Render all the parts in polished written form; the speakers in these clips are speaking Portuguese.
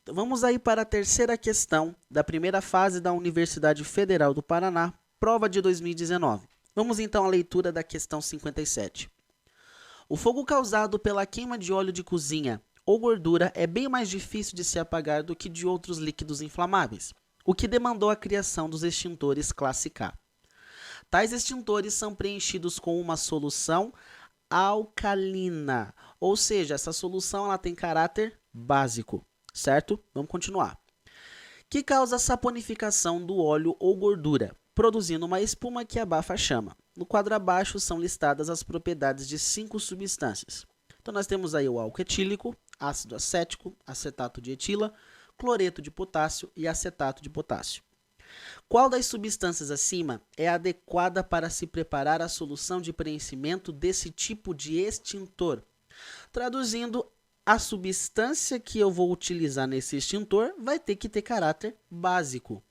Então, vamos aí para a terceira questão da primeira fase da Universidade Federal do Paraná, prova de 2019. Vamos então à leitura da questão 57. O fogo causado pela queima de óleo de cozinha ou gordura é bem mais difícil de se apagar do que de outros líquidos inflamáveis, o que demandou a criação dos extintores classe K. Tais extintores são preenchidos com uma solução alcalina, ou seja, essa solução ela tem caráter básico, certo? Vamos continuar. Que causa a saponificação do óleo ou gordura, produzindo uma espuma que abafa a chama. No quadro abaixo são listadas as propriedades de 5 substâncias. Então nós temos aí o álcool etílico, ácido acético, acetato de etila, cloreto de potássio e acetato de potássio. Qual das substâncias acima é adequada para se preparar a solução de preenchimento desse tipo de extintor? Traduzindo, a substância que eu vou utilizar nesse extintor vai ter que ter caráter básico.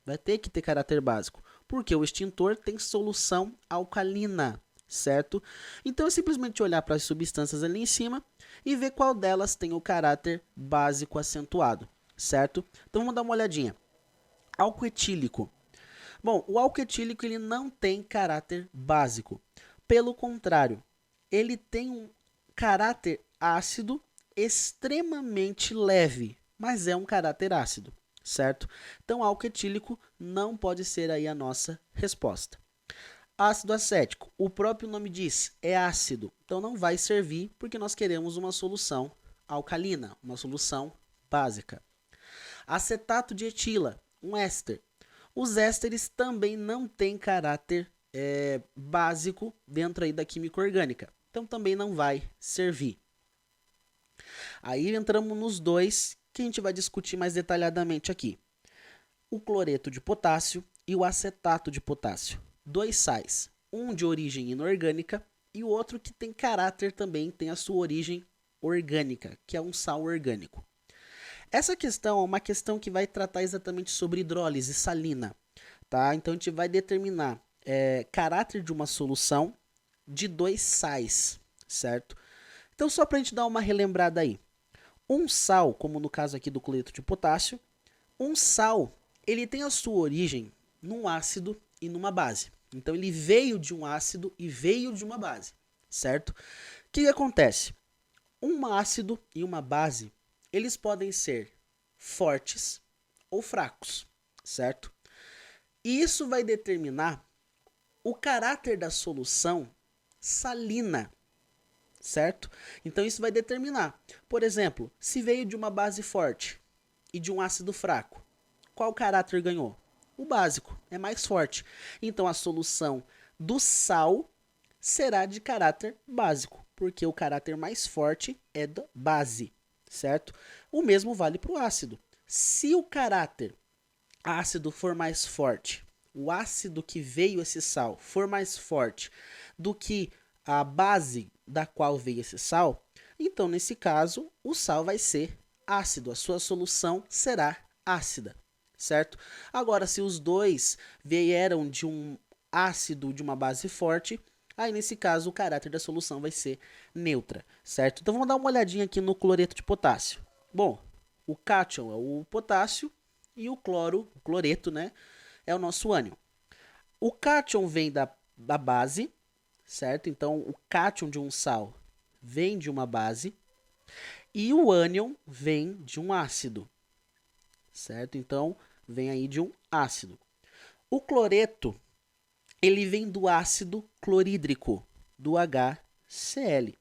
Porque o extintor tem solução alcalina, certo? Então é simplesmente olhar para as substâncias ali em cima e ver qual delas tem o caráter básico acentuado, certo? Então vamos dar uma olhadinha. Álcool etílico. Bom, o álcool etílico ele não tem caráter básico. Pelo contrário, ele tem um caráter ácido extremamente leve, mas é um caráter ácido, certo? Então, álcool etílico não pode ser aí a nossa resposta. Ácido acético, o próprio nome diz, é ácido, então não vai servir porque nós queremos uma solução alcalina, uma solução básica. Acetato de etila, um éster. Os ésteres também não têm caráter básico dentro aí da química orgânica, então também não vai servir. Aí entramos nos dois que a gente vai discutir mais detalhadamente aqui. O cloreto de potássio e o acetato de potássio. 2 sais, um de origem inorgânica e o outro que tem caráter também, tem a sua origem orgânica, que é um sal orgânico. Essa questão é uma questão que vai tratar exatamente sobre hidrólise salina, tá? Então a gente vai determinar caráter de uma solução de 2 sais, certo? Então só para a gente dar uma relembrada aí. Um sal, como no caso aqui do cloreto de potássio, um sal ele tem a sua origem num ácido e numa base. Então ele veio de um ácido e veio de uma base, certo? O que acontece? Um ácido e uma base eles podem ser fortes ou fracos, certo? E isso vai determinar o caráter da solução salina, certo? Então isso vai determinar, por exemplo, se veio de uma base forte e de um ácido fraco, qual caráter ganhou? O básico, é mais forte. Então a solução do sal será de caráter básico, porque o caráter mais forte é da base, certo? O mesmo vale para o ácido. Se o caráter ácido for mais forte, o ácido que veio esse sal for mais forte do que a base da qual veio esse sal, então nesse caso o sal vai ser ácido, a sua solução será ácida, certo? Agora, se os dois vieram de um ácido de uma base forte, aí nesse caso o caráter da solução vai ser neutra, certo? Então vamos dar uma olhadinha aqui no cloreto de potássio. Bom, o cátion é o potássio e o cloreto, né, é o nosso ânion. O cátion vem da base, certo? Então o cátion de um sal vem de uma base e o ânion vem de um ácido, certo? Então vem aí de um ácido. O cloreto ele vem do ácido clorídrico, do HCl.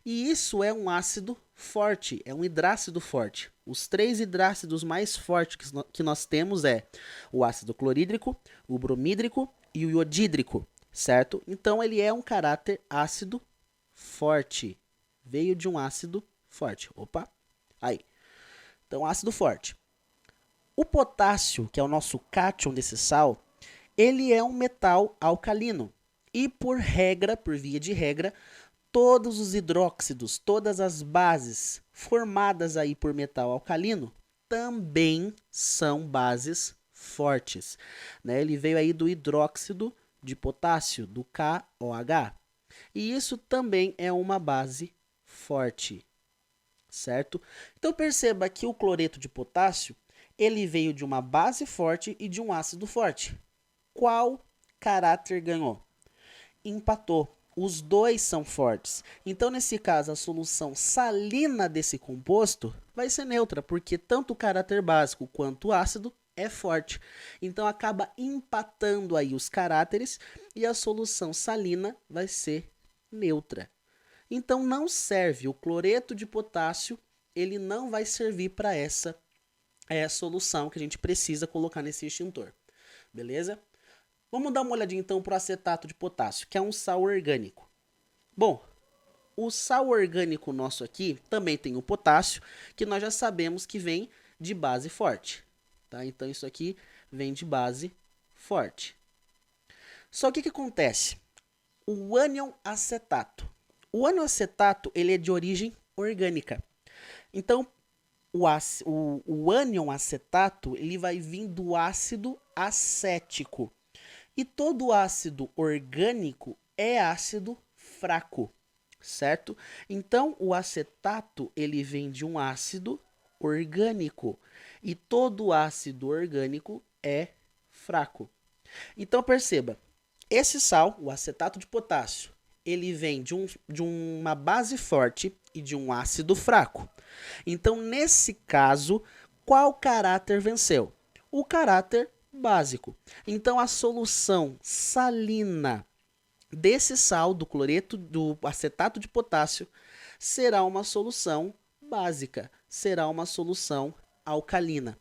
E isso é um ácido forte, é um hidrácido forte. Os 3 hidrácidos mais fortes que nós temos é o ácido clorídrico, o bromídrico e o iodídrico, certo? Então ele é um caráter ácido forte. Veio de um ácido forte. Opa, aí. Então ácido forte. O potássio, que é o nosso cátion desse sal, ele é um metal alcalino. E por via de regra, todos os hidróxidos, todas as bases formadas aí por metal alcalino também são bases fortes, né? Ele veio aí do hidróxido de potássio, do KOH. E isso também é uma base forte, certo? Então perceba que o cloreto de potássio, ele veio de uma base forte e de um ácido forte. Qual caráter ganhou? Empatou. Os dois são fortes. Então, nesse caso, a solução salina desse composto vai ser neutra, porque tanto o caráter básico quanto o ácido é forte. Então, acaba empatando aí os caráteres e a solução salina vai ser neutra. Então, não serve. O cloreto de potássio, ele não vai servir para essa solução que a gente precisa colocar nesse extintor. Beleza? Vamos dar uma olhadinha então para o acetato de potássio, que é um sal orgânico. Bom, o sal orgânico nosso aqui também tem o potássio, que nós já sabemos que vem de base forte. Tá? Então isso aqui vem de base forte. Só que o que acontece? O ânion acetato. O ânion acetato ele é de origem orgânica. Então, o ânion acetato ele vai vir do ácido acético. E todo ácido orgânico é ácido fraco, certo? Então, o acetato, ele vem de um ácido orgânico. E todo ácido orgânico é fraco. Então, perceba, esse sal, o acetato de potássio, ele vem de uma base forte e de um ácido fraco. Então, nesse caso, qual caráter venceu? O caráter básico. Então, a solução salina desse sal, do cloreto, do acetato de potássio, será uma solução básica, será uma solução alcalina.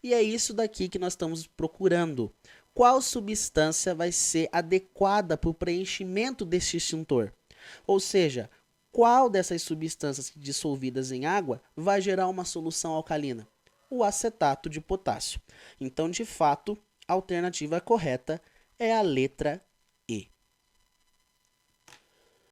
E é isso daqui que nós estamos procurando. Qual substância vai ser adequada para o preenchimento desse extintor? Ou seja, qual dessas substâncias dissolvidas em água vai gerar uma solução alcalina? O acetato de potássio. Então, de fato, a alternativa correta é a letra